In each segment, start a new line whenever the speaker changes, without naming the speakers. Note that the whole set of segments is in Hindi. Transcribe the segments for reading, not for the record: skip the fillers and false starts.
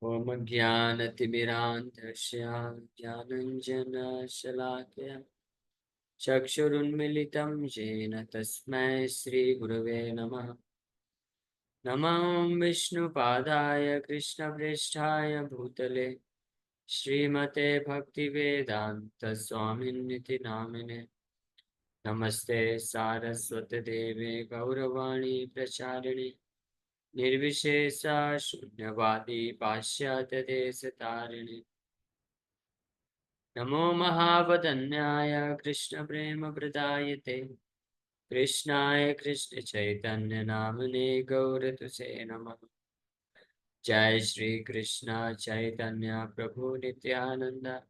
ओम ज्ञानतिमिरान्धस्य ज्ञानञ्जनशलाकया चक्षुरुन्मिलितं येन तस्मै श्रीगुरवे नमः। नमः विष्णुपादाय कृष्णप्रेष्ठाय भूतले श्रीमते भक्तिवेदान्तस्वामिन्निति नामिने। नमस्ते सारस्वतदेवे गौरवाणी प्रचारिणे निर्विशेषा शून्यवादी पाश्चात्यदेशतारिणे। नमो महावदन्याय कृष्णप्रेमप्रदायते कृष्णाय कृष्णचैतन्यनामने गौरतुसे नमः। जय श्री कृष्ण चैतन्य प्रभु नित्यानंद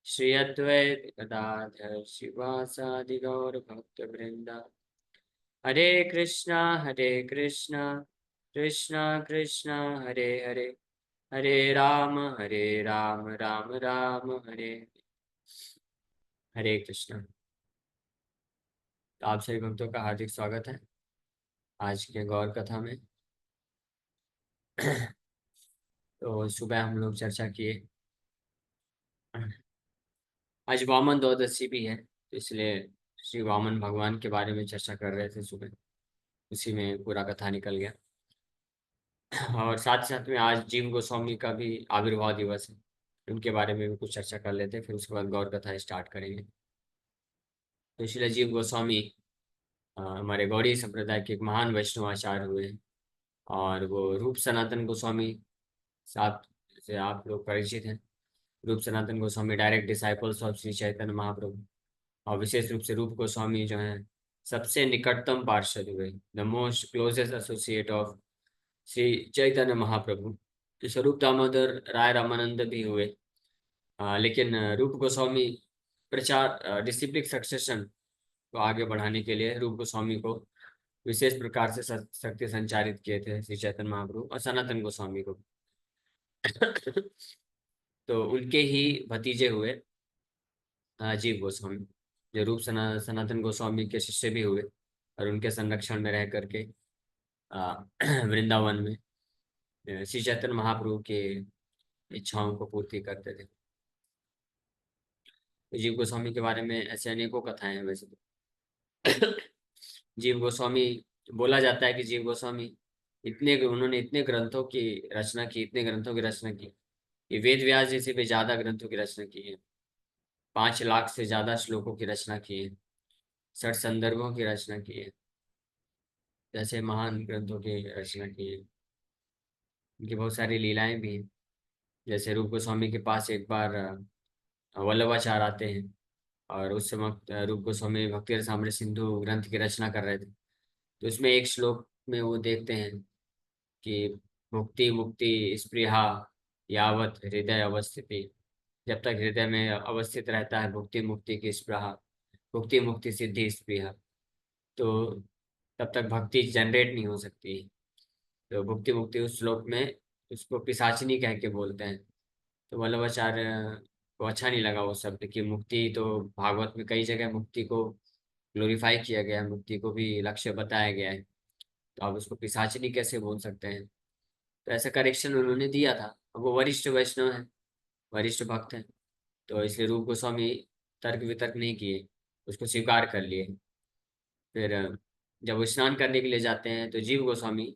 श्री अद्वैत गदाधर शिवासादि गौर भक्त वृंदा। हरे कृष्णा कृष्णा कृष्णा हरे हरे, हरे राम राम राम हरे हरे कृष्ण। तो आप सभी भक्तों का हार्दिक स्वागत है आज के गौर कथा में। तो सुबह हम लोग चर्चा किए, आज वामन द्वादशी भी है तो इसलिए श्री वामन भगवान के बारे में चर्चा कर रहे थे सुबह, उसी में पूरा कथा निकल गया। और साथ साथ में आज जीव गोस्वामी का भी आविर्भाव दिवस है, उनके बारे में भी कुछ चर्चा कर लेते हैं, फिर उसके बाद गौर कथा स्टार्ट करेंगे। तो इसलिए जीव गोस्वामी हमारे गौड़ी संप्रदाय के एक महान वैष्णवाचार्य हुए हैं और वो रूप सनातन गोस्वामी साथ से आप लोग परिचित हैं। Rup Sanatan Goswami direct disciples of Shri Chaitanya Mahaprabhu, और विशेष रूप से रूप गोस्वामी जो है सबसे निकटतम पार्षद हुए, the most closest associate of Shri Chaitanya Mahaprabhu. तो स्वरूप दामोदर राय रामानंद भी हुए, लेकिन रूप गोस्वामी प्रचार डिसिप्लिक सक्सेशन को आगे बढ़ाने के लिए रूप गोस्वामी को विशेष प्रकार से शक्ति संचारित किए थे श्री चैतन्य महाप्रभु और सनातन गोस्वामी को। तो उनके ही भतीजे हुए जीव गोस्वामी, जो रूप सनातन गोस्वामी के शिष्य भी हुए और उनके संरक्षण में रह करके वृंदावन में श्री चैतन्य महाप्रभु के इच्छाओं को पूर्ति करते थे। तो जीव गोस्वामी के बारे में ऐसे अनेकों कथाएं हैं वैसे तो। जीव गोस्वामी, बोला जाता है कि जीव गोस्वामी उन्होंने इतने ग्रंथों की रचना की, इतने ग्रंथों की रचना की, ये वेद व्यास जैसे भी ज्यादा ग्रंथों की रचना की है। 5 लाख से ज्यादा श्लोकों की रचना की है, 60 संदर्भों की रचना की है, जैसे महान ग्रंथों की रचना की है। उनकी बहुत सारी लीलाएं भी हैं। जैसे रूप गोस्वामी के पास एक बार वल्लभाचार्य आते हैं और उस समय रूप गोस्वामी भक्ति रसामृत सिंधु ग्रंथ की रचना कर रहे थे। तो इसमें एक श्लोक में वो देखते हैं कि मुक्ति मुक्ति स्पृहा यावत हृदय अवस्थिति, जब तक हृदय में अवस्थित रहता है भुक्ति मुक्ति की स्पृहा, भुक्ति मुक्ति सिद्धि स्पृहा, तो तब तक भक्ति जनरेट नहीं हो सकती। तो भुक्ति मुक्ति उस श्लोक में उसको पिशाचिनी कह के बोलते हैं। तो वल्लभाचार्य को अच्छा नहीं लगा वो शब्द कि मुक्ति, तो भागवत में कई जगह मुक्ति को ग्लोरीफाई किया गया है, मुक्ति को भी लक्ष्य बताया गया है, तो आप उसको पिशाचिनी कैसे बोल सकते हैं। तो ऐसा करेक्शन उन्होंने दिया था। अब वो वरिष्ठ वैष्णव है, वरिष्ठ भक्त है, तो इसलिए रूप गोस्वामी तर्क वितर्क नहीं किए, उसको स्वीकार कर लिए। फिर जब वो स्नान करने के लिए जाते हैं तो जीव गोस्वामी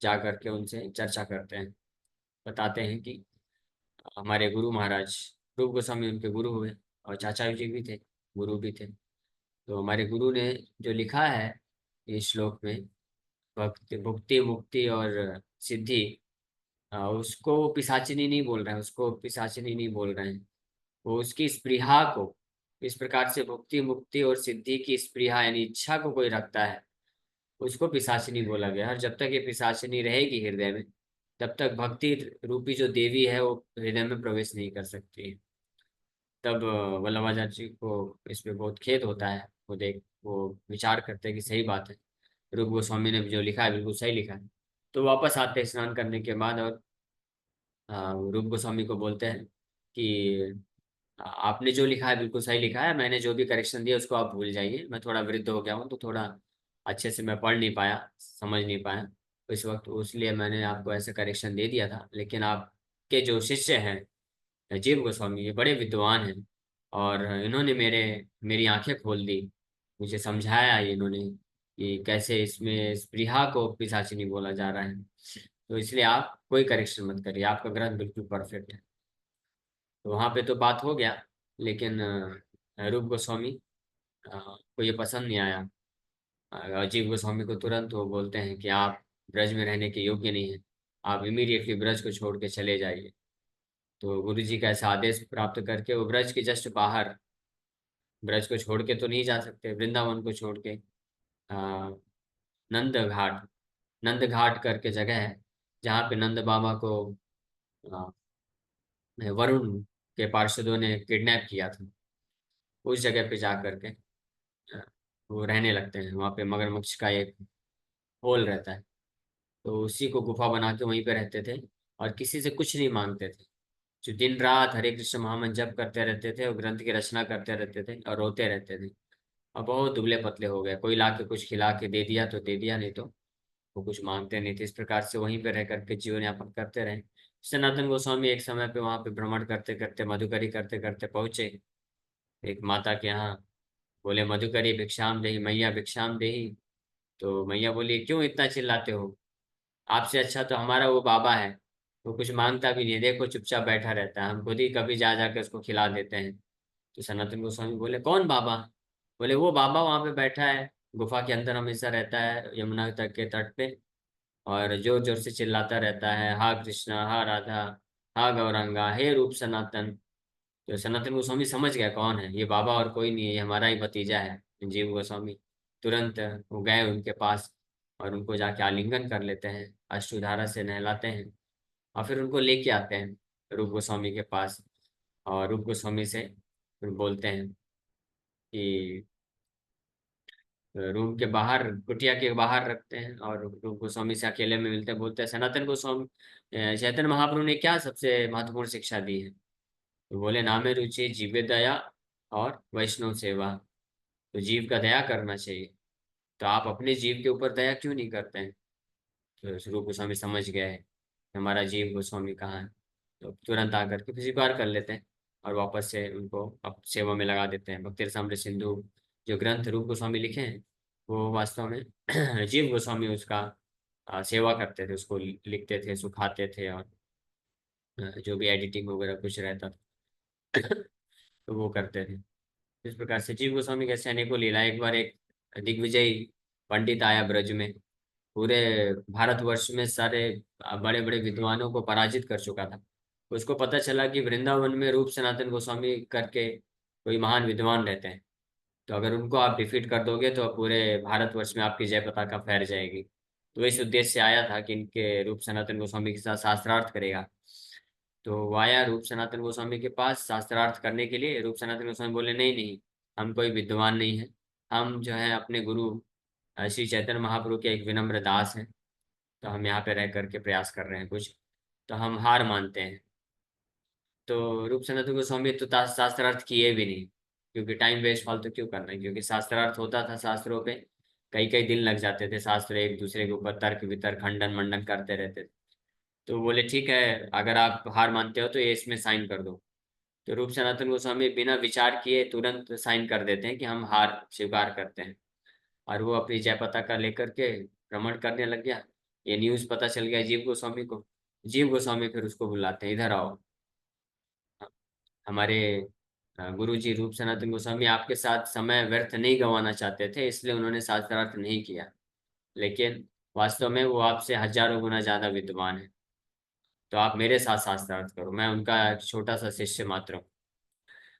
जा करके उनसे चर्चा करते हैं, बताते हैं कि हमारे गुरु महाराज रूप गोस्वामी उनके गुरु हुए और चाचा जी भी थे, गुरु भी थे। तो हमारे गुरु ने जो लिखा है इस श्लोक में, भक्ति भुक्ति मुक्ति और सिद्धि, उसको पिशाचिनी नहीं बोल रहे हैं, उसको पिशाचिनी नहीं बोल रहे हैं। वो उसकी स्पृहा को, इस प्रकार से भुक्ति मुक्ति और सिद्धि की स्पृहा यानी इच्छा को कोई रखता है, उसको पिशाचिनी बोला गया। और जब तक ये पिशाचिनी रहेगी हृदय में, तब तक भक्ति रूपी जो देवी है वो हृदय में प्रवेश नहीं कर सकती है। तब वल्लभाचार्य जी को इस पे बहुत खेद होता है। वो विचार करते हैं कि सही बात है, रूप गोस्वामी ने जो लिखा है बिल्कुल सही लिखा है। तो वापस आते हैं स्नान करने के बाद और रूप गोस्वामी को बोलते हैं कि आपने जो लिखा है बिल्कुल सही लिखा है, मैंने जो भी करेक्शन दिया उसको आप भूल जाइए। मैं थोड़ा वृद्ध हो गया हूँ तो थोड़ा अच्छे से मैं पढ़ नहीं पाया, समझ नहीं पाया, तो इस वक्त उसलिए मैंने आपको ऐसे करेक्शन दे दिया था, लेकिन आप के जो शिष्य हैं जीव गोस्वामी, ये बड़े विद्वान हैं और इन्होंने मेरी आंखें खोल दी। मुझे समझाया इन्होंने कि कैसे इसमें स्पृहा को पिशाचिनी बोला जा रहा है। तो इसलिए आप कोई करेक्शन मत करिए, आपका ग्रंथ बिल्कुल परफेक्ट है। तो वहां पे तो बात हो गया, लेकिन रूप गोस्वामी को ये पसंद नहीं आया। अजीब गोस्वामी को तुरंत वो बोलते हैं कि आप ब्रज में रहने के योग्य नहीं हैं, आप इमीडिएटली ब्रज को छोड़ के चले जाइए। तो गुरु जी का ऐसा आदेश प्राप्त करके वो ब्रज के जस्ट बाहर, ब्रज को छोड़ के तो नहीं जा सकते, वृंदावन को छोड़ के नंद घाट, नंद घाट करके जगह है जहाँ पे नंद बाबा को अ, वरुण के पार्षदों ने किडनैप किया था। उस जगह पे जा करके अ, वो रहने लगते हैं। वहाँ पे मगरमच्छ का एक होल रहता है, तो उसी को गुफा बना के वहीं पे रहते थे और किसी से कुछ नहीं मांगते थे। जो दिन रात हरे कृष्ण महामंत्र जप करते रहते थे और ग्रंथ की रचना करते रहते थे और रोते रहते थे। और बहुत दुबले पतले हो गए, कोई ला के कुछ खिला के दे दिया तो दे दिया, नहीं तो वो कुछ मांगते नहीं थे। इस प्रकार से वहीं पे रह करके जीवन यापन करते रहे। सनातन गोस्वामी एक समय पे वहां पे भ्रमण करते करते, मधुकरी करते करते पहुंचे एक माता के यहाँ। बोले मधुकरी भिक्षाम देही, मैया भिक्षाम देही। तो मैया बोली क्यों इतना चिल्लाते हो, आपसे अच्छा तो हमारा वो बाबा है, वो कुछ मांगता भी नहीं है, देखो चुपचाप बैठा रहता है, हम खुद ही कभी जा जाके उसको खिला देते हैं। तो सनातन गोस्वामी बोले कौन बाबा? बोले वो बाबा वहां पे बैठा है, गुफा के अंदर हमेशा रहता है यमुना तट के तट पे, और जोर जोर से चिल्लाता रहता है, हा कृष्णा, हा राधा, हा गौरंगा, हे रूप सनातन। तो सनातन गोस्वामी समझ गया कौन है ये बाबा, और कोई नहीं है, ये हमारा ही भतीजा है जीव गोस्वामी। तुरंत वो गए उनके पास और उनको जाके आलिंगन कर लेते हैं, अश्रुधारा से नहलाते हैं और फिर उनको लेके आते हैं रूप गोस्वामी के पास। और रूप गोस्वामी से फिर बोलते हैं कि रूम के बाहर, कुटिया के बाहर रखते हैं और रूप गोस्वामी से अकेले में मिलते हैं। बोलते हैं सनातन गोस्वामी, चैतन्य महाप्रभु ने क्या सबसे महत्वपूर्ण शिक्षा दी है? तो बोले नामे रुचि जीवे दया और वैष्णव सेवा। तो जीव का दया करना चाहिए, तो आप अपने जीव के ऊपर दया क्यों नहीं करते हैं? तो रूप गोस्वामी समझ गए हैं हमारा जीव गोस्वामी कहाँ है। तो तुरंत आकर के स्वीकार कर लेते हैं और वापस से उनको अब सेवा में लगा देते हैं। भक्ति रसामृत सिंधु जो ग्रंथ रूप गोस्वामी लिखे हैं, वो वास्तव में जीव गोस्वामी उसका सेवा करते थे, उसको लिखते थे, सुखाते थे और जो भी एडिटिंग वगैरह कुछ रहता था तो वो करते थे। इस प्रकार से जीव गोस्वामी कैसे अनेकों लीला। एक बार एक दिग्विजय पंडित आया ब्रज में, पूरे भारतवर्ष में सारे बड़े बड़े विद्वानों को पराजित कर चुका था। उसको पता चला कि वृंदावन में रूप सनातन गोस्वामी करके कोई महान विद्वान रहते हैं, तो अगर उनको आप डिफीट कर दोगे तो पूरे भारतवर्ष में आपकी जय पताका फहर जाएगी। तो इस उद्देश्य से आया था कि इनके रूप सनातन गोस्वामी के साथ शास्त्रार्थ करेगा। तो वो आया रूप सनातन गोस्वामी के पास शास्त्रार्थ करने के लिए। रूप सनातन गोस्वामी बोले नहीं नहीं, हम कोई विद्वान नहीं है, हम जो है अपने गुरु श्री चैतन्य महाप्रभु के एक विनम्र दास हैं, तो हम यहाँ पे रह करके प्रयास कर रहे हैं कुछ, तो हम हार मानते हैं। तो रूप सनातन गोस्वामी तो शास्त्रार्थ किए भी नहीं, क्योंकि टाइम वेस्ट फालतू क्यों करना है, क्योंकि शास्त्रार्थ होता था शास्त्रों पे कई कई दिन लग जाते थे, शास्त्र एक दूसरे के ऊपर तर्क वितर्क खंडन मंडन करते रहते थे। तो बोले ठीक है, अगर आप हार मानते हो तो ये इसमें साइन कर दो। तो रूप सनातन गोस्वामी बिना विचार किए तुरंत साइन कर देते हैं कि हम हार स्वीकार करते हैं। और वो अपनी जय पताका लेकर के भ्रमण करने लग गया। ये न्यूज़ पता चल गया जीव गोस्वामी को। जीव गोस्वामी फिर उसको बुलाते हैं, इधर आओ, हमारे गुरु जी रूप सनातन गोस्वामी आपके साथ समय व्यर्थ नहीं गंवाना चाहते थे, इसलिए उन्होंने शास्त्रार्थ नहीं किया, लेकिन वास्तव में वो आपसे हजारों गुना ज्यादा विद्वान है। तो आप मेरे साथ शास्त्रार्थ करो, मैं उनका एक छोटा सा शिष्य मात्र हूँ।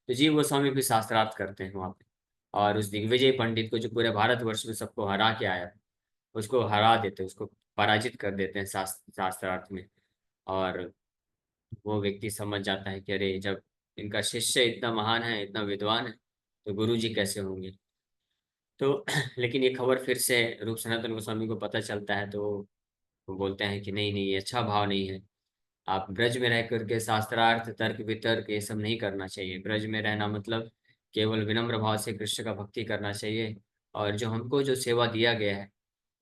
तो जीव गोस्वामी भी शास्त्रार्थ करते हैं वहाँ पे, और उस दिग्विजय पंडित को जो पूरे भारतवर्ष में सबको हरा के आया, उसको हरा देते, उसको पराजित कर देते हैं शास्त्रार्थ में। और वो व्यक्ति समझ जाता है कि अरे, जब इनका शिष्य इतना महान है, इतना विद्वान है, तो गुरु जी कैसे होंगे। तो लेकिन ये खबर फिर से रूप सनातन गोस्वामी को पता चलता है, तो वो बोलते हैं कि नहीं नहीं, ये अच्छा भाव नहीं है। आप ब्रज में रह करके शास्त्रार्थ तर्क वितर्क ये सब नहीं करना चाहिए। ब्रज में रहना मतलब केवल विनम्र भाव से कृष्ण का भक्ति करना चाहिए, और जो हमको जो सेवा दिया गया है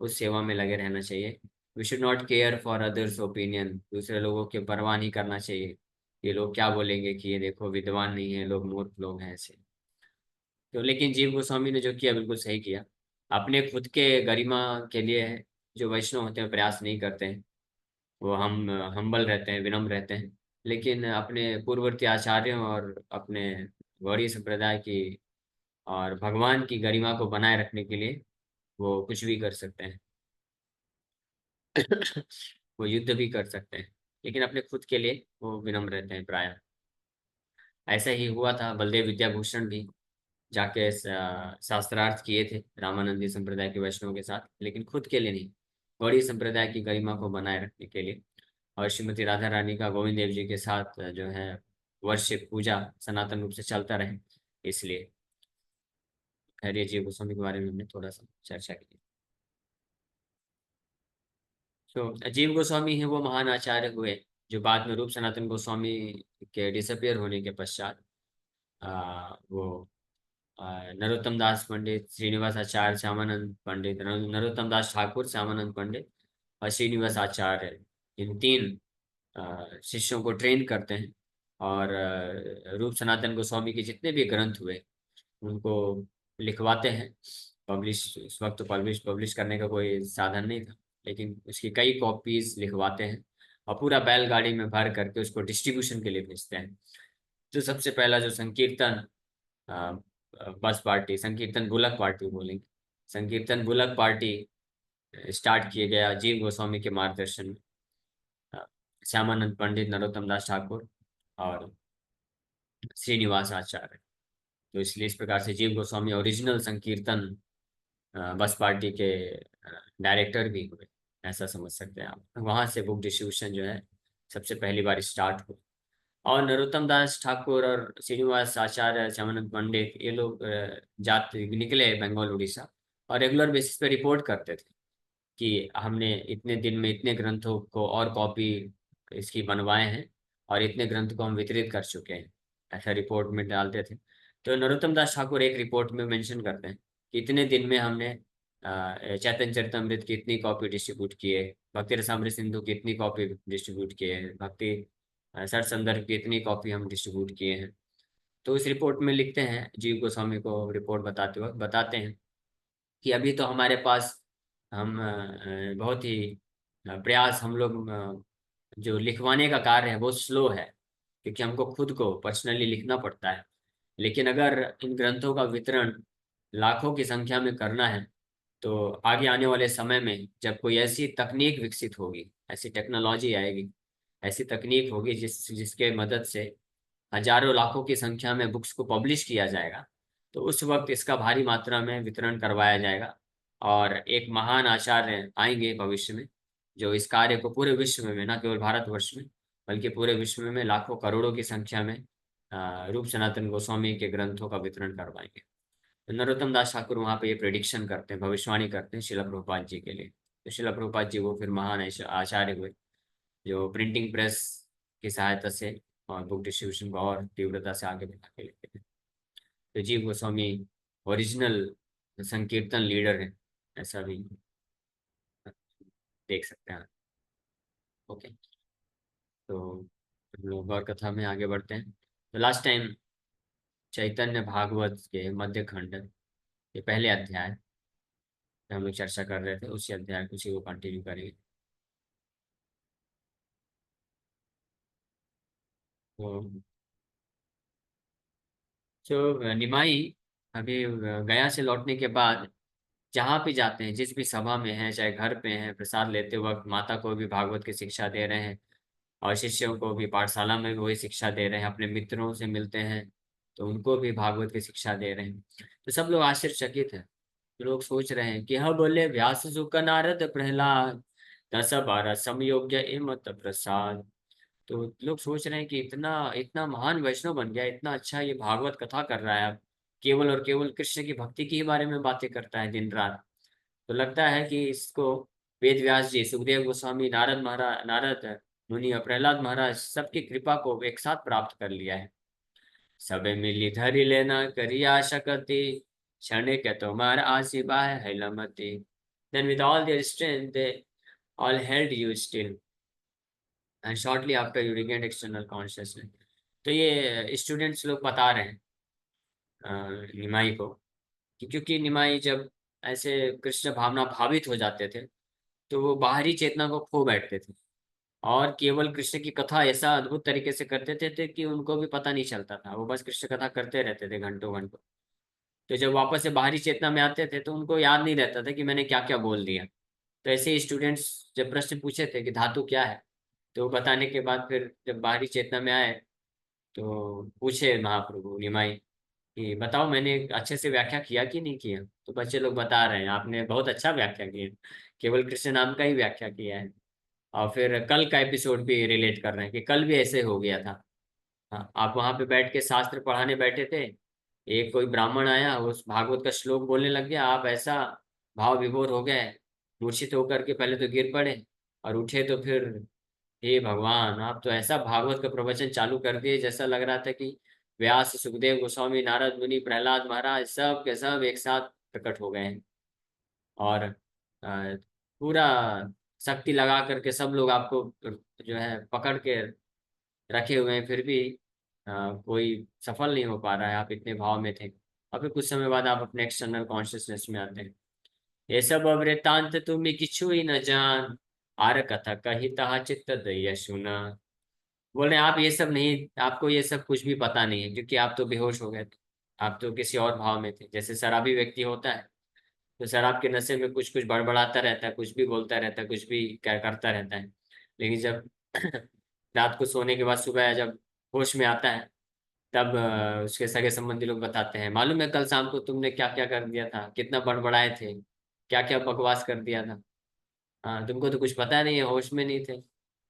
उस सेवा में लगे रहना चाहिए। We should not care for others opinion, दूसरे लोगों की परवाह नहीं करना चाहिए, ये लोग क्या बोलेंगे कि ये देखो विद्वान नहीं है लोग, मूर्ख लोग हैं ऐसे। तो लेकिन जीव गोस्वामी ने जो किया बिल्कुल सही किया। अपने खुद के गरिमा के लिए जो वैष्णव होते हैं प्रयास नहीं करते हैं, वो हम हम्बल रहते हैं, विनम्र रहते हैं, लेकिन अपने पूर्ववर्ती आचार्यों और अपने गौड़ीय संप्रदाय की और भगवान की गरिमा को बनाए रखने के लिए वो कुछ भी कर सकते हैं। वो युद्ध भी कर सकते हैं, लेकिन अपने खुद के लिए वो विनम्र रहते हैं प्राय। ऐसा ही हुआ था, बलदेव विद्याभूषण भी जाके शास्त्रार्थ किए थे रामानंदी संप्रदाय के वैष्णव के साथ, लेकिन खुद के लिए नहीं, गौड़ीय संप्रदाय की गरिमा को बनाए रखने के लिए। और श्रीमती राधा रानी का गोविंद देव जी के साथ जो है वर्षिप पूजा सनातन रूप से चलता रहे, इसलिए। खैर, जी गोस्वामी के बारे में हमने थोड़ा सा चर्चा की। तो अजीब गोस्वामी है वो महान आचार्य हुए जो बाद में रूप सनातन गोस्वामी के डिसअपियर होने के पश्चात वो नरोत्तम दास पंडित, श्रीनिवास आचार्य, श्यामानंद पंडित, नरोत्तम दास ठाकुर, श्यामानंद पंडित और श्रीनिवास आचार्य, इन तीन शिष्यों को ट्रेन करते हैं। और रूप सनातन गोस्वामी के जितने भी ग्रंथ हुए उनको लिखवाते हैं। पब्लिश उस वक्त तो पब्लिश करने का कोई साधन नहीं था, लेकिन उसकी कई कॉपीज लिखवाते हैं और पूरा बैलगाड़ी में भर करके उसको डिस्ट्रीब्यूशन के लिए भेजते हैं। तो सबसे पहला जो संकीर्तन अ, बस पार्टी, संकीर्तन बुलक पार्टी बोलेंगे, संकीर्तन बुलक पार्टी स्टार्ट किया गया जीव गोस्वामी के मार्गदर्शन में। अ, श्यामानंद पंडित, नरोत्तम दास ठाकुर और श्रीनिवास आचार्य। तो इसलिए इस प्रकार से जीव गोस्वामी ओरिजिनल संकीर्तन बस पार्टी के डायरेक्टर भी हुए, ऐसा समझ सकते हैं आप। वहां से बुक डिस्ट्रीब्यूशन जो है सबसे पहली बार स्टार्ट हुई। और नरोत्तम दास ठाकुर और श्रीनिवास आचार्य, श्यामानंद पंडित, ये लोग जात निकले बंगाल उड़ीसा और रेगुलर बेसिस पे रिपोर्ट करते थे कि हमने इतने दिन में इतने ग्रंथों को और कॉपी इसकी बनवाए हैं और इतने ग्रंथ को हम वितरित कर चुके हैं, ऐसा रिपोर्ट में डालते थे। तो नरोत्तम दास ठाकुर एक रिपोर्ट में मेंशन करते हैं कि इतने दिन में हमने चैतन्य चरितमृत की इतनी कॉपी डिस्ट्रीब्यूट किए, भक्ति रसामृत सिंधु की इतनी कॉपी डिस्ट्रीब्यूट किए, भक्ति सर संदर्भ की इतनी कॉपी हम डिस्ट्रीब्यूट किए हैं। तो इस रिपोर्ट में लिखते हैं, जीव गोस्वामी को रिपोर्ट बताते वक्त बताते हैं कि अभी तो हमारे पास हम बहुत ही प्रयास हम लोग जो लिखवाने का कार्य है वो स्लो है, क्योंकि हमको खुद को पर्सनली लिखना पड़ता है। लेकिन अगर इन ग्रंथों का वितरण लाखों की संख्या में करना है तो आगे आने वाले समय में जब कोई ऐसी तकनीक विकसित होगी, ऐसी टेक्नोलॉजी आएगी, ऐसी तकनीक होगी जिसके मदद से हजारों लाखों की संख्या में बुक्स को पब्लिश किया जाएगा, तो उस वक्त इसका भारी मात्रा में वितरण करवाया जाएगा। और एक महान आचार्य आएंगे भविष्य में जो इस कार्य को पूरे विश्व में, न केवल भारतवर्ष में बल्कि पूरे विश्व में लाखों करोड़ों की संख्या में रूप सनातन गोस्वामी के ग्रंथों का वितरण करवाएंगे। तो नरोत्तम दास ठाकुर वहाँ पे ये प्रेडिक्शन करते हैं, भविष्यवाणी करते हैं शिला प्रभुपाद जी के लिए। तो शिला प्रभुपाद जी वो फिर महान आचार्य हुए जो प्रिंटिंग प्रेस की सहायता से और बुक डिस्ट्रीब्यूशन को और तीव्रता से आगे बढ़ा के लेते हैं। तो जीव गोस्वामी ओरिजिनल संकीर्तन लीडर है, ऐसा भी देख सकते हैं। ओके, तो हम लोग और कथा में आगे बढ़ते हैं। तो लास्ट टाइम चैतन्य भागवत के मध्य खंड, ये पहले अध्याय हम लोग चर्चा कर रहे थे, उसी अध्याय को उसी को कंटिन्यू करेंगे। तो जो निमाई अभी गया से लौटने के बाद जहाँ भी जाते हैं, जिस भी सभा में हैं, चाहे घर पे हैं, प्रसाद लेते वक्त माता को भी भागवत की शिक्षा दे रहे हैं और शिष्यों को भी पाठशाला में भी वही शिक्षा दे रहे हैं, अपने मित्रों से मिलते हैं तो उनको भी भागवत की शिक्षा दे रहे हैं। तो सब लोग आश्चर्यचकित हैं। लोग सोच रहे हैं कि हाँ बोले व्यास सुक नारद प्रहलाद, दस बारह समयोग्य इमत प्रसाद। तो लोग सोच रहे हैं कि इतना इतना महान वैष्णव बन गया, इतना अच्छा ये भागवत कथा कर रहा है, अब केवल और केवल कृष्ण की भक्ति की ही बारे में बातें करता है दिन रात। तो लगता है कि इसको वेद व्यास जी, सुखदेव गोस्वामी, नारद मुनि और प्रहलाद महाराज सबकी कृपा को एक साथ प्राप्त कर लिया है। सबे मिली धरि लेना करिया शकति, क्षणिक तुम्हार आशिबा है लमति। Then with all their strength all held you still and shortly after you regained external consciousness। तो ये स्टूडेंट्स लोग बता रहे हैं निमाई को कि क्योंकि निमाई जब ऐसे कृष्ण भावना भावित हो जाते थे तो वो बाहरी चेतना को खो बैठते थे और केवल कृष्ण की कथा ऐसा अद्भुत तरीके से करते थे कि उनको भी पता नहीं चलता था, वो बस कृष्ण कथा करते रहते थे घंटों घंटों। तो जब वापस से बाहरी चेतना में आते थे तो उनको याद नहीं रहता था कि मैंने क्या क्या बोल दिया। तो ऐसे ही स्टूडेंट्स जब प्रश्न पूछे थे कि धातु क्या है, तो वो बताने के बाद फिर जब बाहरी चेतना में आए तो पूछे महाप्रभु निमाई कि बताओ मैंने अच्छे से व्याख्या किया कि नहीं किया। तो बच्चे लोग बता रहे हैं आपने बहुत अच्छा व्याख्या किया, केवल कृष्ण नाम का ही व्याख्या किया है। और फिर कल का एपिसोड भी रिलेट कर रहे हैं कि कल भी ऐसे हो गया था। हाँ, आप वहां पे बैठ के शास्त्र पढ़ाने बैठे थे, एक कोई ब्राह्मण आया उस भागवत का श्लोक बोलने लग गया, आप ऐसा भाव विभोर हो गए, मूर्छित होकर के पहले तो गिर पड़े और उठे तो फिर हे भगवान आप तो ऐसा भागवत का प्रवचन चालू कर दिए जैसा लग रहा था कि व्यास सुखदेव गोस्वामी नारद मुनि प्रहलाद महाराज सब के सब एक साथ प्रकट हो गए हैं। और पूरा शक्ति लगा करके सब लोग आपको जो है पकड़ के रखे हुए हैं, फिर भी कोई सफल नहीं हो पा रहा है, आप इतने भाव में थे। और फिर कुछ समय बाद आप अपने एक्सटर्नल कॉन्शियसनेस में आते हैं। ये सब अवृतांत तुम्हें किछु ही न जान, आर कथा कही तहा चित्त दय सुना। बोल रहे हैं आप ये सब नहीं, आपको ये सब कुछ भी पता नहीं है क्योंकि आप तो बेहोश हो गए थे, आप तो किसी और भाव में थे। जैसे शराबी व्यक्ति होता है तो शराब के नशे में कुछ कुछ बड़बड़ाता रहता है, कुछ भी बोलता रहता है, कुछ भी क्या करता रहता है। लेकिन जब रात को सोने के बाद सुबह जब होश में आता है तब उसके सगे संबंधी लोग बताते हैं मालूम है कल शाम को तुमने क्या क्या कर दिया था, कितना बड़बड़ाए थे, क्या क्या बकवास कर दिया था। हाँ तुमको तो कुछ पता नहीं है, होश में नहीं थे,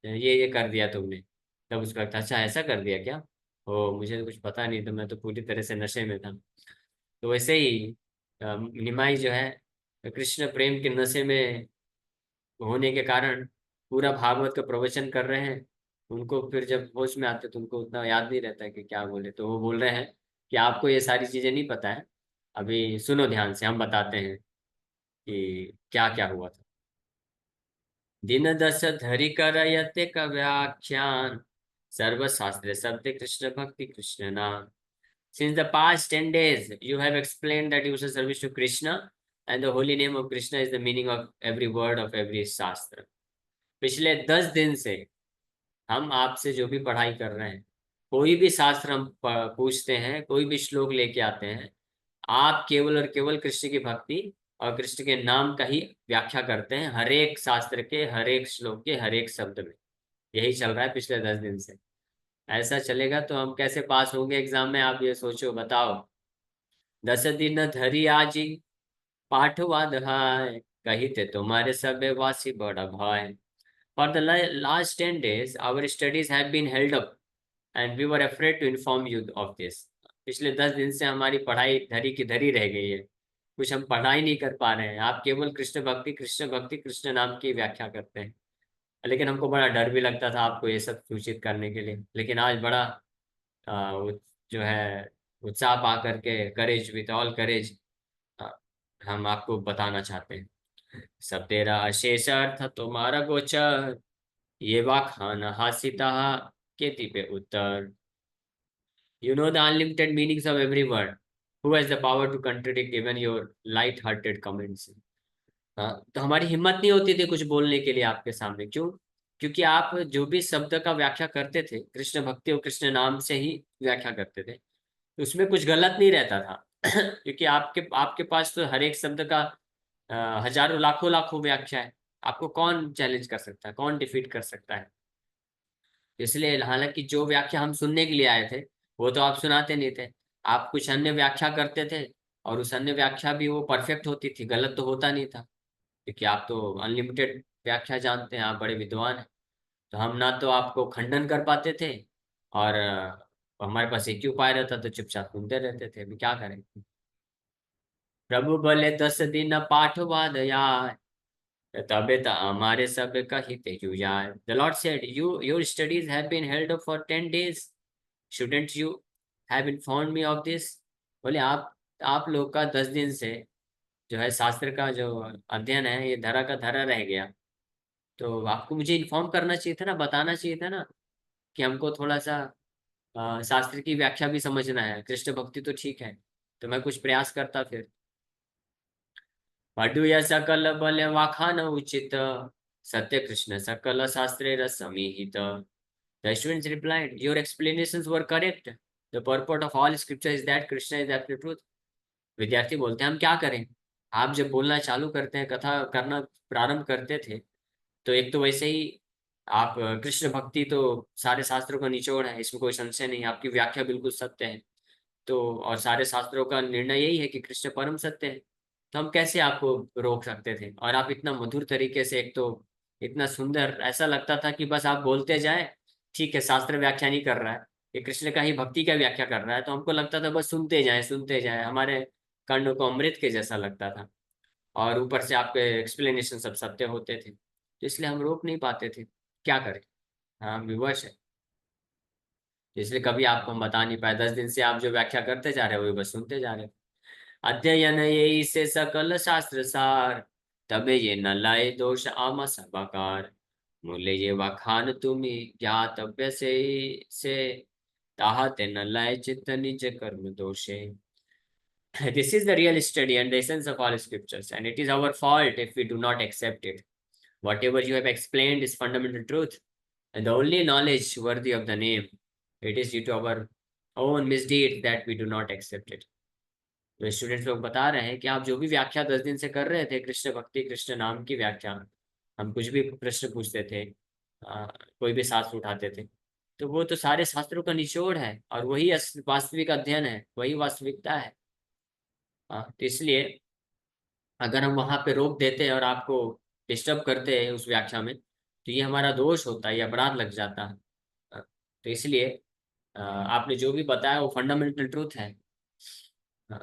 ये कर दिया तुमने। तब उसको लगता अच्छा ऐसा कर दिया क्या, ओ मुझे तो कुछ पता नहीं, तो मैं तो पूरी तरह से नशे में था। तो वैसे ही निमाई जो है कृष्ण प्रेम के नशे में होने के कारण पूरा भागवत का प्रवचन कर रहे हैं। उनको फिर जब होश में आते तो उनको उतना याद नहीं रहता है कि क्या बोले, तो वो बोल रहे हैं कि आपको ये सारी चीजें नहीं पता है, अभी सुनो ध्यान से हम बताते हैं कि क्या क्या हुआ था। दिन दश धरि करयते का व्याख्यान, सर्वशास्त्र शब्द कृष्ण भक्ति कृष्ण नाम। Since the past 10 days, you have explained that you should service to Krishna, and the holy name of Krishna is the meaning of every word of every शास्त्र। पिछले 10 दिन से हम आपसे जो भी पढ़ाई कर रहे हैं, कोई भी शास्त्र हम पूछते हैं, कोई भी श्लोक लेके आते हैं, आप केवल और केवल कृष्ण की भक्ति और कृष्ण के नाम का ही व्याख्या करते हैं, हर एक शास्त्र के हर एक श्लोक के हर एक शब्द में। यही चल रहा है पिछले 10 दिन से। ऐसा चलेगा तो हम कैसे पास होंगे एग्जाम में, आप ये सोचो बताओ। 10 दिन धरी आजी पाठवाद है, कहिते तुम्हारे सब वासी बड़ा भाई। For the last 10 days, our studies have been held up and we were afraid to inform you of this। पिछले 10 दिन से हमारी पढ़ाई धरी की धरी रह गई है, कुछ हम पढ़ाई नहीं कर पा रहे हैं। आप केवल कृष्ण भक्ति कृष्ण नाम की व्याख्या करते हैं। लेकिन हमको बड़ा डर भी लगता था आपको ये सब सूचित करने के लिए, लेकिन आज बड़ा जो है उत्साह पा करके, करेज विथ ऑल करेज, हम आपको बताना चाहते हैं। सब तेरा अशेष अर्थ तुम्हारा गोचर, ये वाखान हासिता केति पे उत्तर। You know the unlimited meanings of every word. Who has the power to contradict even your light-hearted comments? हाँ, तो हमारी हिम्मत नहीं होती थी कुछ बोलने के लिए आपके सामने। क्यों? क्योंकि आप जो भी शब्द का व्याख्या करते थे कृष्ण भक्ति और कृष्ण नाम से ही व्याख्या करते थे, उसमें कुछ गलत नहीं रहता था। क्योंकि आपके आपके पास तो हर एक शब्द का हजारों लाखों लाखों व्याख्या है। आपको कौन चैलेंज कर सकता है, कौन डिफीट कर सकता है। इसलिए हालांकि जो व्याख्या हम सुनने के लिए आए थे वो तो आप सुनाते नहीं थे, आप कुछ अन्य व्याख्या करते थे। और उस अन्य व्याख्या भी वो परफेक्ट होती थी, गलत तो होता नहीं था, क्योंकि आप तो अनलिमिटेड व्याख्या जानते हैं, आप बड़े विद्वान हैं। तो हम ना तो आपको खंडन कर पाते थे और हमारे पास एक ही उपाय रहता, तो चुपचाप सुनते रहते थे। अभी क्या करें। प्रभु बोले 10 दिन पाठ बाद यार, तबे तो हमारे सब का हित यू यार। The lord said you your studies have been held up for 10 days, shouldn't you have informed me of this. बोले आप लोग का 10 दिन से जो है शास्त्र का जो अध्ययन है ये धरा का धरा रह गया। तो आपको मुझे इन्फॉर्म करना चाहिए था ना, बताना चाहिए था ना कि हमको थोड़ा सा शास्त्र की व्याख्या भी समझना है। कृष्ण भक्ति तो ठीक है, तो मैं कुछ प्रयास करता फिर। पढ़ू या सकल बल वाखान उचित, सत्य कृष्ण सकल शास्त्रे रसमीहित। The students replied, your explanations were correct. The purport of all scripture is that Krishna is absolute truth. विद्यार्थी बोलते हैं हम क्या करें। आप जब बोलना चालू करते हैं, कथा करना प्रारंभ करते थे, तो एक तो वैसे ही आप कृष्ण भक्ति तो सारे शास्त्रों का निचोड़ है, इसमें कोई संशय नहीं, आपकी व्याख्या बिल्कुल सत्य है। तो और सारे शास्त्रों का निर्णय यही है कि कृष्ण परम सत्य है। तो हम कैसे आपको रोक सकते थे। और आप इतना मधुर तरीके से, एक तो इतना सुंदर, ऐसा लगता था कि बस आप बोलते जाए। ठीक है, शास्त्र व्याख्या नहीं कर रहा है, ये कृष्ण का ही भक्ति का व्याख्या कर रहा है, तो हमको लगता था बस सुनते जाए सुनते जाए, हमारे कानों को अमृत के जैसा लगता था। और ऊपर से आपके एक्सप्लेनेशन सब सत्य होते थे, तो इसलिए हम रोक नहीं पाते थे। क्या करें। हाँ, विवश है। इसलिए कभी आपको हम बता नहीं पाए, 10 दिन से आप जो व्याख्या करते जा रहे हो, वही बस सुनते जा रहे हो। अध्ययन ये से सकल शास्त्र सार, तबे ये न लाए दोष आम सबाकार। मूल्य ये वखान तुम्ही ज्ञातव्य से ताहा ते न लाए चित्त निज कर्म दोषे। This is the real study and the essence of all scriptures, and it is our fault if we do not accept it. Whatever you have explained is fundamental truth, and the only knowledge worthy of the name. It is due to our own misdeed that we do not accept it. तो स्टूडेंट्स लोग बता रहे हैं कि आप जो भी व्याख्या 10 दिन से कर रहे थे, कृष्ण भक्ति कृष्ण नाम की व्याख्या, हम कुछ भी प्रश्न पूछते थे, कोई भी शास्त्र उठाते थे, तो वो तो सारे शास्त्रों का निचोड़ है, और वही वास्तविक अध्ययन है, वही वास्तविकता है। तो इसलिए अगर हम वहां पे रोक देते हैं और आपको डिस्टर्ब करते हैं उस व्याख्या में, तो ये हमारा दोष होता है, ये अपराध लग जाता है। तो इसलिए आपने जो भी बताया वो फंडामेंटल ट्रूथ है।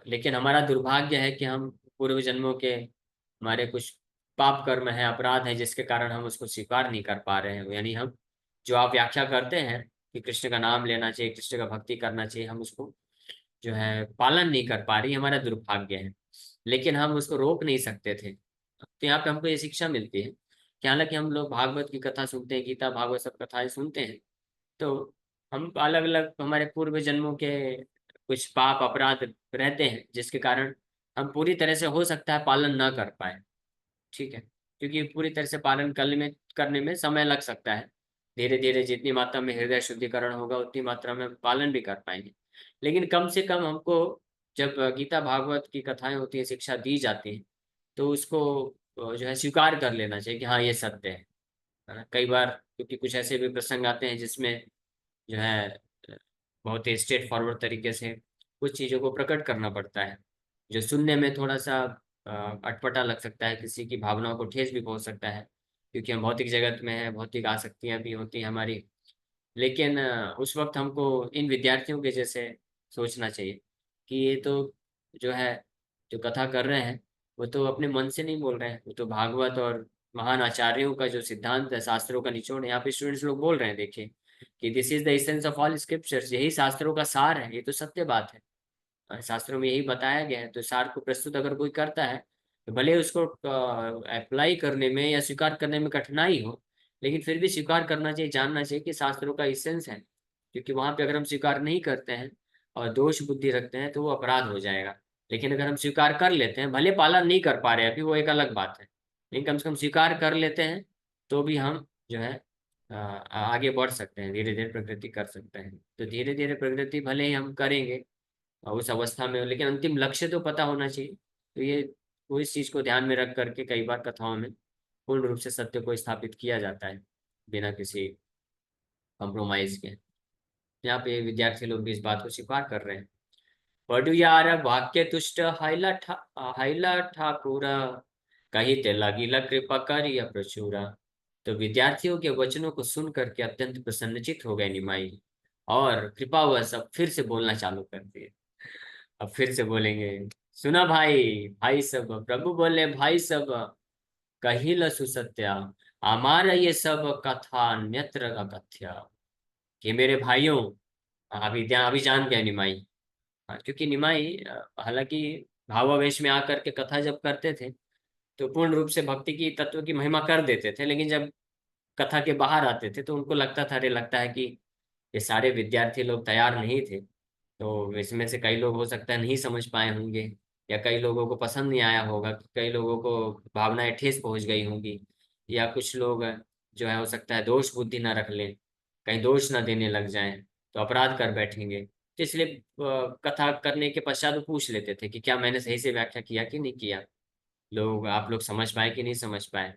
लेकिन हमारा दुर्भाग्य है कि हम पूर्व जन्मों के हमारे कुछ पाप कर्म है, अपराध है, जिसके कारण हम उसको स्वीकार नहीं कर पा रहे हैं। यानी हम जो आप व्याख्या करते हैं कि कृष्ण का नाम लेना चाहिए, कृष्ण का भक्ति करना चाहिए, हम उसको जो है पालन नहीं कर पा रही, हमारा दुर्भाग्य है। लेकिन हम उसको रोक नहीं सकते थे। तो यहाँ पे हमको ये शिक्षा मिलती है कि हालांकि हम लोग भागवत की कथा सुनते हैं, गीता भागवत सब कथाएं सुनते हैं, तो हम अलग अलग हमारे पूर्व जन्मों के कुछ पाप अपराध रहते हैं, जिसके कारण हम पूरी तरह से हो सकता है पालन ना कर पाए। ठीक है, क्योंकि पूरी तरह से पालन करने में समय लग सकता है। धीरे धीरे जितनी मात्रा में हृदय शुद्धिकरण होगा, उतनी मात्रा में हम पालन भी कर पाएंगे। लेकिन कम से कम हमको, जब गीता भागवत की कथाएं होती हैं, शिक्षा दी जाती है, तो उसको जो है स्वीकार कर लेना चाहिए कि हाँ ये सत्य है ना। कई बार क्योंकि कुछ ऐसे भी प्रसंग आते हैं जिसमें जो है बहुत ही स्ट्रेट फॉरवर्ड तरीके से कुछ चीज़ों को प्रकट करना पड़ता है, जो सुनने में थोड़ा सा अटपटा लग सकता है, किसी की भावनाओं को ठेस भी पहुंच सकता है, क्योंकि हम भौतिक जगत में हैं, भौतिक आसक्तियां भी होती हैं हमारी। लेकिन उस वक्त हमको इन विद्यार्थियों के जैसे सोचना चाहिए कि ये तो जो है, जो कथा कर रहे हैं, वो तो अपने मन से नहीं बोल रहे हैं, वो तो भागवत और महान आचार्यों का जो सिद्धांत है, शास्त्रों का निचोड़ है। यहाँ पे स्टूडेंट्स लोग बोल रहे हैं, देखिए कि this is the essence of all scriptures, यही शास्त्रों का सार है, ये तो सत्य बात है। शास्त्रों में यही बताया गया है, तो सार को प्रस्तुत अगर कोई करता है, तो भले उसको अप्लाई करने में या स्वीकार करने में कठिनाई हो, लेकिन फिर भी स्वीकार करना चाहिए, जानना चाहिए कि शास्त्रों का इसेंस है। क्योंकि वहां पे अगर हम स्वीकार नहीं करते हैं और दोष बुद्धि रखते हैं, तो वो अपराध हो जाएगा। लेकिन अगर हम स्वीकार कर लेते हैं, भले पालन नहीं कर पा रहे अभी, वो एक अलग बात है, लेकिन कम से कम स्वीकार कर लेते हैं, तो भी हम जो है आगे बढ़ सकते हैं, धीरे धीरे प्रगति कर सकते हैं। तो धीरे धीरे प्रगति भले ही हम करेंगे उस अवस्था में, लेकिन अंतिम लक्ष्य तो पता होना चाहिए। तो ये, वो इस चीज को ध्यान में रख करके कई बार कथाओं में पूर्ण रूप से सत्य को स्थापित किया जाता है, बिना किसी कॉम्प्रोमाइज के। यहाँ पे विद्यार्थी लोग भी इस बात को स्वीकार कर रहे हैं। पढ़ू यार वाक्य तुष्ट हाइला ठाकुर, कही ते लगी कृपा करिय प्रचुरा। तो विद्यार्थियों के वचनों को सुन करके अत्यंत प्रसन्नचित हो गए निमाई, और कृपावश अब फिर से बोलना चालू कर दिए। अब फिर से बोलेंगे, सुना भाई, भाई सब प्रभु बोले, भाई सब कहिल सुसत्या, हमारा ये सब कथा अन्यत्र का कथ्य। कि मेरे भाइयों, अभी जान गया निमाई। क्योंकि निमाई हालांकि भावावेश में आकर के कथा जब करते थे, तो पूर्ण रूप से भक्ति की तत्व की महिमा कर देते थे, लेकिन जब कथा के बाहर आते थे तो उनको लगता था, अरे लगता है कि ये सारे विद्यार्थी लोग तैयार नहीं थे, तो इसमें से कई लोग हो सकता है नहीं समझ पाए होंगे, या कई लोगों को पसंद नहीं आया होगा, कई लोगों को भावनाएं ठेस पहुंच गई होंगी, या कुछ लोग जो है हो सकता है दोष बुद्धि ना रख लें, कहीं दोष ना देने लग जाएं, तो अपराध कर बैठेंगे। तो इसलिए कथा करने के पश्चात वो पूछ लेते थे कि क्या मैंने सही से व्याख्या किया कि नहीं किया, लोग आप लोग समझ पाए कि नहीं समझ पाए।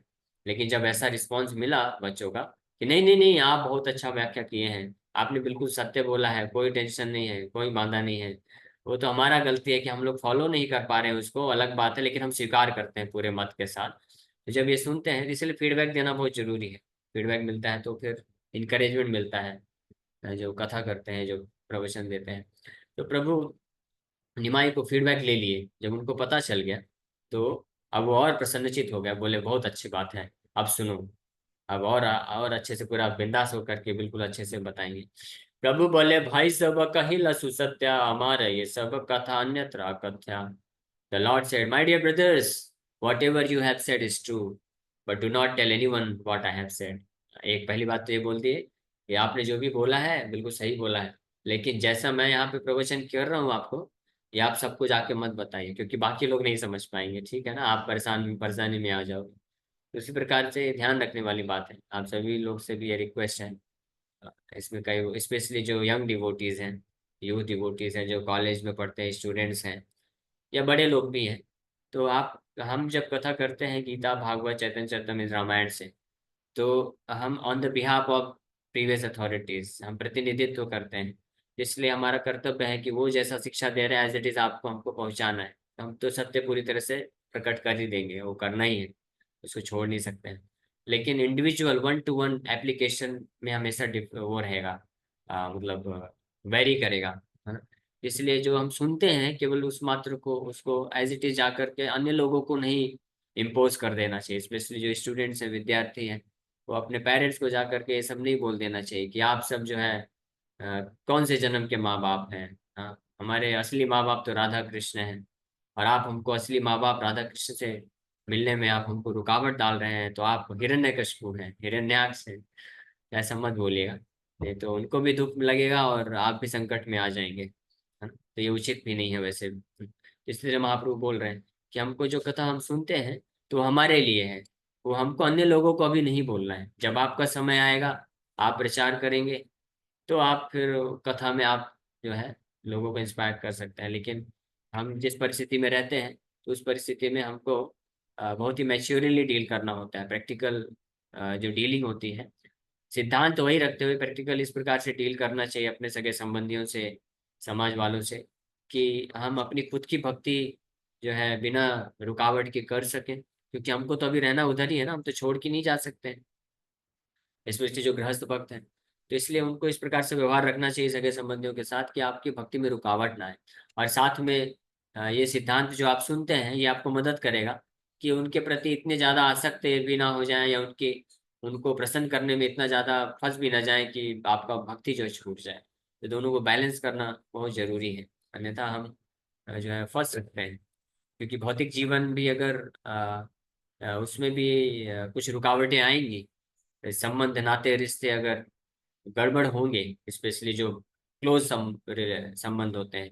लेकिन जब ऐसा रिस्पॉन्स मिला बच्चों का कि नहीं नहीं नहीं, आप बहुत अच्छा व्याख्या किए हैं, आपने बिल्कुल सत्य बोला है, कोई टेंशन नहीं है, कोई बाधा नहीं है, वो तो हमारा गलती है कि हम लोग फॉलो नहीं कर पा रहे हैं उसको, अलग बात है, लेकिन हम स्वीकार करते हैं पूरे मत के साथ। तो जब ये सुनते हैं, इसलिए फीडबैक देना बहुत जरूरी है। फीडबैक मिलता है तो फिर इंकरेजमेंट मिलता है, जो कथा करते हैं, जो प्रवचन देते हैं। तो प्रभु निमाई को फीडबैक ले लिए, जब उनको पता चल गया तो अब वो और प्रसन्नचित हो गया, बोले बहुत अच्छी बात है, अब सुनो, अब और अच्छे से पूरा बिंदास होकर के बिल्कुल अच्छे से बताएंगे। प्रभु बोले, भाई सब कहिला सुसत्या, हमारा ये सब कथा अन्यत्र कथ्या। The lord said, my dear brothers, whatever you have said is true, but do not tell anyone what I have said. एक पहली बात तो ये बोल दी है कि आपने जो भी बोला है बिल्कुल सही बोला है, लेकिन जैसा मैं यहाँ पे प्रवचन कर रहा हूँ आपको, ये आप सबको जाके मत बताइए, क्योंकि बाकी लोग नहीं समझ पाएंगे, ठीक है ना, आप परेशानी में आ जाओगे। तो इसी प्रकार से ध्यान रखने वाली बात है, आप सभी लोग से भी ये रिक्वेस्ट है। इसमें कई स्पेशली जो यंग डिवोटीज हैं, यूथ डिवोटीज हैं, जो कॉलेज में पढ़ते हैं, स्टूडेंट्स हैं, या बड़े लोग भी हैं, तो आप हम जब कथा करते हैं गीता भागवत चैतन्य चरितमृत रामायण से, तो हम on the behalf of previous authorities हम प्रतिनिधित्व करते हैं। इसलिए हमारा कर्तव्य है कि वो जैसा शिक्षा दे रहे हैं एज इट इज आपको हमको पहुंचाना है। हम तो सत्य पूरी तरह से प्रकट कर ही देंगे, वो करना ही है, उसको छोड़ नहीं सकते हैं। लेकिन individual one two one application में हमेशा वो रहेगा, मतलब वेरी करेगा, है ना। इसलिए जो हम सुनते हैं केवल उस मात्र को, उसको एज इट इज जाकर के अन्य लोगों को नहीं इम्पोज कर देना चाहिए। स्पेशली जो स्टूडेंट्स हैं, विद्यार्थी हैं, वो अपने पेरेंट्स को जा करके ये सब नहीं बोल देना चाहिए कि आप सब जो है कौन से जन्म के माँ बाप हैं। हाँ, हमारे असली माँ बाप तो राधा कृष्ण हैं, और आप हमको असली माँ बाप राधा कृष्ण से मिलने में आप हमको रुकावट डाल रहे हैं, तो आप हिरण्यकशिपु हैं, हिरण्याक्ष हैं, ऐसा मत बोलिएगा, नहीं तो उनको भी दुख लगेगा और आप भी संकट में आ जाएंगे, है ना। तो ये उचित भी नहीं है वैसे। इसलिए महाप्रभु बोल रहे हैं कि हमको जो कथा हम सुनते हैं तो हमारे लिए है, वो हमको अन्य लोगों को अभी नहीं बोलना है। जब आपका समय आएगा, आप प्रचार करेंगे, तो आप फिर कथा में आप जो है लोगों को इंस्पायर कर सकते हैं। लेकिन हम जिस परिस्थिति में रहते हैं, तो उस परिस्थिति में हमको बहुत ही मैच्योरली डील करना होता है। प्रैक्टिकल जो डीलिंग होती है, सिद्धांत वही रखते हुए प्रैक्टिकल इस प्रकार से डील करना चाहिए अपने सगे संबंधियों से, समाज वालों से, कि हम अपनी खुद की भक्ति जो है बिना रुकावट के कर सकें, क्योंकि हमको तो अभी रहना उधर ही है ना, हम तो छोड़ के नहीं जा सकते, स्पेशली जो गृहस्थ भक्त हैं। तो इसलिए उनको इस प्रकार से व्यवहार रखना चाहिए सगे संबंधियों के साथ कि आपकी भक्ति में रुकावट ना आए। और साथ में ये सिद्धांत जो आप सुनते हैं, ये आपको मदद करेगा कि उनके प्रति इतने ज्यादा आसक्त भी ना हो जाए, या उनकी उनको प्रसन्न करने में इतना ज्यादा फंस भी ना जाए कि आपका भक्ति जो है छूट जाए। तो दोनों को बैलेंस करना बहुत जरूरी है, अन्यथा हम जो है फंस सकते हैं। क्योंकि भौतिक जीवन भी अगर उसमें भी कुछ रुकावटें आएंगी, संबंध नाते रिश्ते अगर गड़बड़ होंगे, स्पेशली जो क्लोज संबंध होते हैं,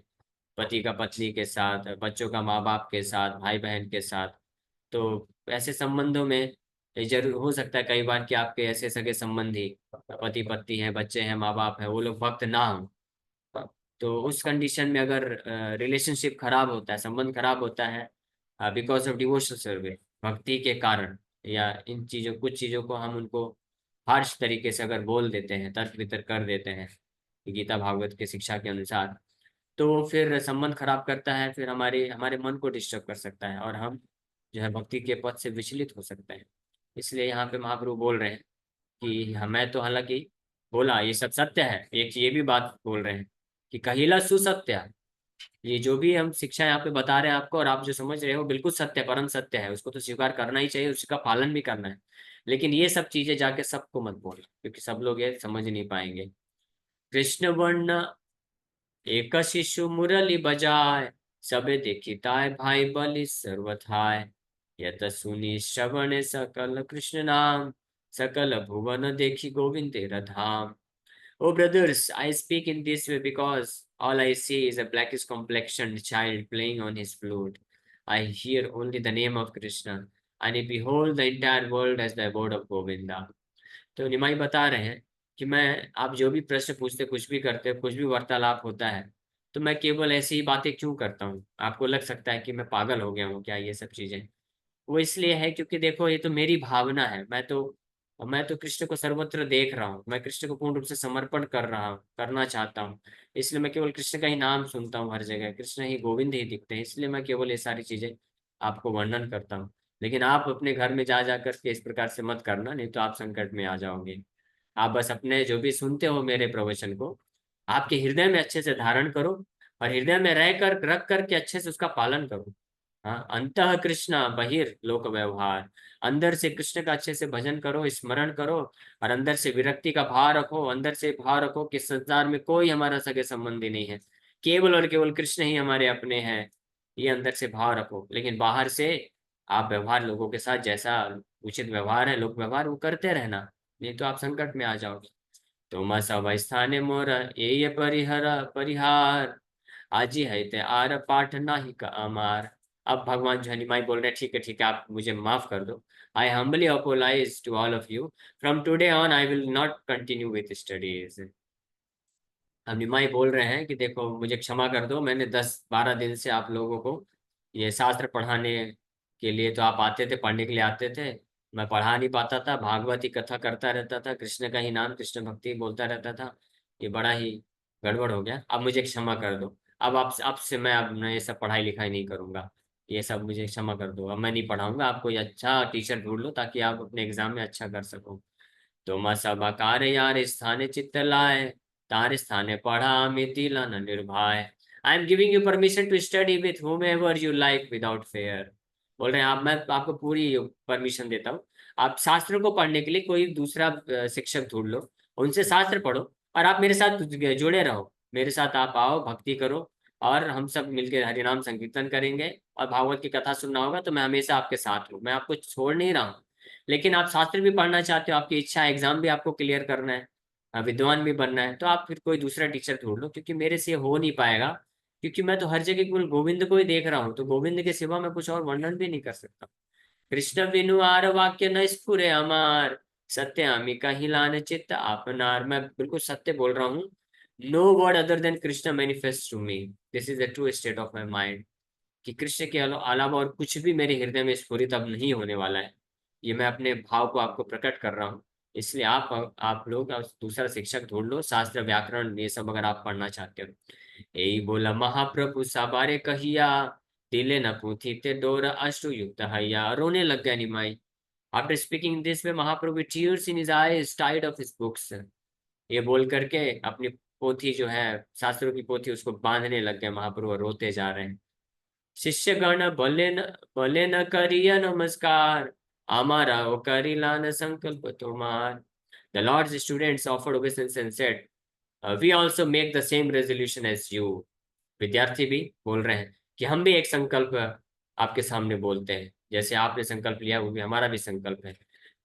पति का पत्नी के साथ, बच्चों का माँ बाप के साथ, भाई बहन के साथ, तो ऐसे संबंधों में ये जरूर हो सकता है कई बार कि आपके ऐसे सगे संबंधी, पति पत्नी है, बच्चे हैं, माँ बाप है, वो लोग भक्त ना हो। तो उस कंडीशन में अगर रिलेशनशिप खराब होता है, संबंध खराब होता है बिकॉज ऑफ डिवोशनल सर्वे, भक्ति के कारण, या इन चीजों कुछ चीजों को हम उनको हार्श तरीके से अगर बोल देते हैं, तर्क वितर्क कर देते हैं गीता भागवत के शिक्षा के अनुसार, तो फिर संबंध खराब करता है, फिर हमारे हमारे मन को डिस्टर्ब कर सकता है, और हम जो है भक्ति के पथ से विचलित हो सकते हैं। इसलिए यहाँ पे महाप्रभु बोल रहे हैं कि हमें तो हालांकि बोला ये सब सत्य है, एक ये भी बात बोल रहे हैं कि कहिला सुसत्य, ये जो भी हम शिक्षा यहाँ पे बता रहे हैं आपको, और आप जो समझ रहे हो बिल्कुल सत्य, परम सत्य है, उसको तो स्वीकार करना ही चाहिए, उसका पालन भी करना है। लेकिन ये सब चीजें जाके सबको मत बोलना, क्योंकि सब लोग ये समझ नहीं पाएंगे। कृष्ण वर्ण एक शिशु मुरली बजाय, सबे देखिताय भाई बलि सर्वथाय। यत सुनी श्रवण सकल कृष्ण नाम, सकल भुवन देखी गोविंद तेरा धाम। Oh, brothers, I speak in this way because all I see is a blackish complexioned child playing on his flute. I hear only the name of Krishna, and I behold the entire world as the abode of Govinda. तो निमाई बता रहे हैं कि मैं, आप जो भी प्रश्न पूछते, कुछ भी करते, कुछ भी वार्तालाप होता है, तो मैं केवल ऐसी ही बातें क्यों करता हूँ? आपको लग सकता है कि मैं पागल हो गया हूँ क्या, ये सब चीजें? वो इसलिए है क्योंकि देखो, ये तो मेरी भावना है। मैं तो कृष्ण को सर्वत्र देख रहा हूँ, मैं कृष्ण को पूर्ण रूप से समर्पण कर रहा हूँ, करना चाहता हूँ। इसलिए मैं केवल कृष्ण का ही नाम सुनता हूँ, हर जगह कृष्ण ही, गोविंद ही दिखते हैं, इसलिए मैं केवल ये सारी चीजें आपको वर्णन करता हूँ। लेकिन आप अपने घर में जा जा करके इस प्रकार से मत करना, नहीं तो आप संकट में आ जाओगे। आप बस अपने जो भी सुनते हो मेरे प्रवचन को, आपके हृदय में अच्छे से धारण करो, और हृदय में रह कर, रख करके अच्छे से उसका पालन करो। हाँ, अंतः कृष्णा बहिर लोक व्यवहार। अंदर से कृष्ण का अच्छे से भजन करो, स्मरण करो, और अंदर से विरक्ति का भाव रखो, अंदर से भाव रखो कि संसार में कोई हमारा सगे संबंधी नहीं है, केवल और केवल कृष्ण ही हमारे अपने हैं। ये अंदर से भाव रखो, लेकिन बाहर से आप व्यवहार लोगों के साथ जैसा उचित व्यवहार है, लोक व्यवहार, वो करते रहना, नहीं तो आप संकट में आ जाओगे। तुम सब स्थाने मोर ये परिहर परिहार, आजी है ते आर पाठ नाही का अमार। अब भगवान जो हनुमान बोल रहे हैं, ठीक है ठीक है, आप मुझे माफ कर दो। I humbly apologize to all of you. From today on I will not continue with studies. अब निमाई बोल रहे हैं कि देखो, मुझे क्षमा कर दो, मैंने 10-12 दिन से आप लोगों को ये शास्त्र पढ़ाने के लिए, तो आप आते थे, पढ़ने के लिए आते थे, मैं पढ़ा नहीं पाता था, भागवत की कथा करता रहता था, कृष्ण का ही नाम, कृष्ण भक्ति बोलता रहता था। ये बड़ा ही गड़बड़ हो गया, अब मुझे क्षमा कर दो। अब आपसे मैं ये सब पढ़ाई लिखाई नहीं करूंगा, ये सब मुझे क्षमा कर दो, अब मैं नहीं पढ़ाऊंगा। आप कोई अच्छा टीचर ढूंढ लो ताकि आप अपने एग्जाम में अच्छा कर सको। तुम सब कार्य यार स्थाने चित्त लाए, तार स्थाने पढ़ा मिथिला न निर्भय। I am giving you permission to study with whomever you like without fear. बोल रहे हैं आप, मैं आपको पूरी परमिशन देता हूँ, आप शास्त्र को पढ़ने के लिए कोई दूसरा शिक्षक ढूंढ लो, उनसे शास्त्र पढ़ो, और आप मेरे साथ जुड़े रहो, मेरे साथ आप आओ, भक्ति करो, और हम सब मिलकर हरिनाम संकीर्तन करेंगे, और भागवत की कथा सुनना होगा तो मैं हमेशा आपके साथ हूँ, मैं आपको छोड़ नहीं रहा हूँ। लेकिन आप शास्त्र भी पढ़ना चाहते हो, आपकी इच्छा है, एग्जाम भी आपको क्लियर करना है, विद्वान भी बनना है, तो आप फिर कोई दूसरा टीचर ढूंढ लो, क्योंकि मेरे से हो नहीं पाएगा। क्योंकि मैं तो हर जगह केवल गोविंद को ही देख रहा हूँ, तो गोविंद के सिवा मैं कुछ और वर्णन भी नहीं कर सकता। कृष्ण बिनु आर वाक्य न स्फुरे अमार, सत्य आमी कहीं लान चित्त आपनार। मैं बिल्कुल सत्य बोल रहा हूँ। No word other than Krishna manifest to me, this is the true state of my mind. कि कृष्ण के अलावा और कुछ भी मेरे हृदय में स्फुरित अब नहीं होने वाला है। ये मैं अपने भाव को आपको प्रकट कर रहा हूँ। इसलिए आप लोग दूसरा शिक्षक ढूंढ लो, शास्त्र व्याकरण ये सब अगर आप पढ़ना चाहते हो। यही बोला महाप्रभु साबारे कहिया, दिले न पूथी ते डोर अश्रु युक्त हैया। रोने लग गया Nimai. After speaking this way Mahaprabhu tears in his eyes tide of his books. ये बोल करके अपनी पोथी जो है, शास्त्रों की पोथी, उसको बांधने लग गए महाप्रभु, और रोते जा रहे हैं। शिष्यगण भले न करिय नमस्कार, आमारा ओ करिला न संकल्प तुम्हार। The Lord's students offered obeisance and said, we also make the same resolution as you. विद्यार्थी भी बोल रहे हैं कि हम भी एक संकल्प आपके सामने बोलते हैं, जैसे आपने संकल्प लिया, वो भी हमारा भी संकल्प है।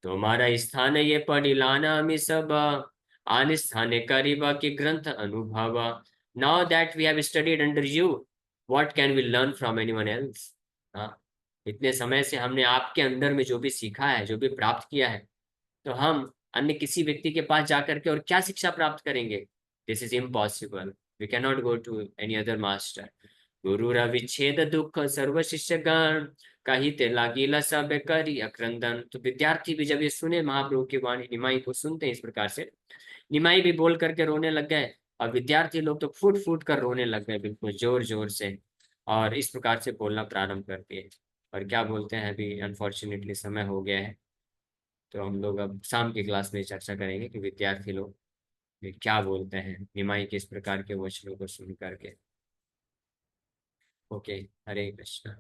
तो हमारा स्थान ये पढ़िलाना हमें सब, आन स्थाने करीबा के ग्रंथ अनुभव। Now that we have studied under you, what can we learn from anyone else. हाँ, इतने समय से हमने आपके अंदर में जो भी सीखा है, जो भी प्राप्त किया है, तो हम अन्य किसी व्यक्ति के पास जाकर के और क्या शिक्षा प्राप्त करेंगे? This is impossible. We can not go to any other master. गुरु विच्छेद दुख सर्व शिष्यगण, कही ते लागिला सब करी अक्रंदन। तो विद्यार्थी भी जब ये सुने महाप्रभु की वाणी, निमाई को सुनते हैं इस प्रकार से, निमाई भी बोल करके रोने लग गए, और विद्यार्थी लोग तो फूट फूट कर रोने लग गए, बिल्कुल जोर जोर से, और इस प्रकार से बोलना प्रारंभ कर दिए। और क्या बोलते हैं, अभी अनफॉर्चुनेटली समय हो गया है, तो हम लोग अब शाम की क्लास में चर्चा करेंगे कि विद्यार्थी लोग ये क्या बोलते हैं निमाई के इस प्रकार के वचनों को सुन करके। ओके, हरे कृष्णा।